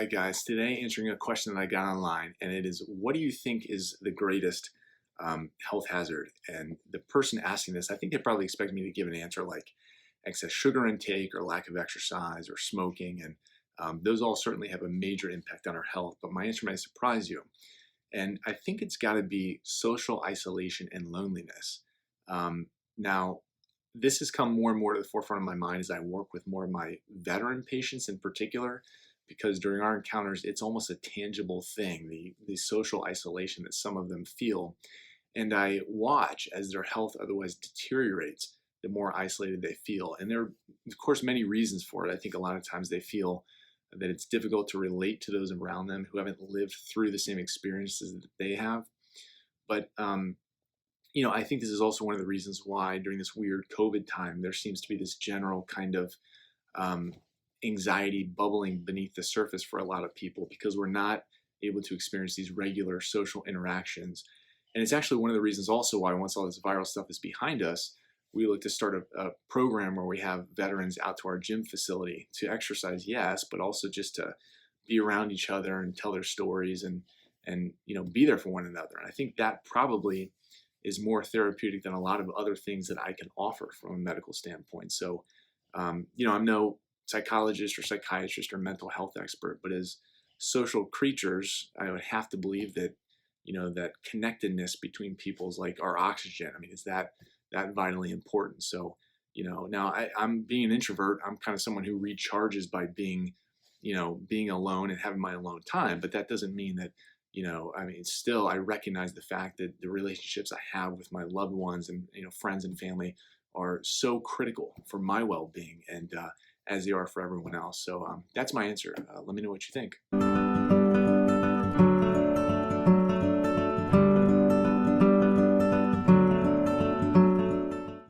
right, guys. Today, answering a question that I got online, and it is, what do you think is the greatest health hazard? And the person asking this, I think they probably expect me to give an answer like excess sugar intake or lack of exercise or smoking, and those all certainly have a major impact on our health. But my answer might surprise you, and I think it's got to be social isolation and loneliness. Now, this has come more and more to the forefront of my mind as I work with more of my veteran patients in particular, because during our encounters, it's almost a tangible thing, the social isolation that some of them feel. And I watch as their health otherwise deteriorates the more isolated they feel. And there are, of course, many reasons for it. I think a lot of times they feel that it's difficult to relate to those around them who haven't lived through the same experiences that they have. But I think this is also one of the reasons why during this weird COVID time, there seems to be this general kind of um, anxiety bubbling beneath the surface for a lot of people because we're not able to experience these regular social interactions. And it's actually one of the reasons also why once all this viral stuff is behind us, we look to start a program where we have veterans out to our gym facility to exercise, yes, but also just to be around each other and tell their stories and be there for one another. And I think that probably is more therapeutic than a lot of other things that I can offer from a medical standpoint. So, I'm no psychologist or psychiatrist or mental health expert, but as social creatures, I would have to believe that, that connectedness between people is like our oxygen. I mean, is that vitally important? So, now I'm being an introvert. I'm kind of someone who recharges by being alone and having my alone time, but that doesn't mean that still I recognize the fact that the relationships I have with my loved ones and, friends and family are so critical for my well-being and as they are for everyone else. So that's my answer. Let me know what you think.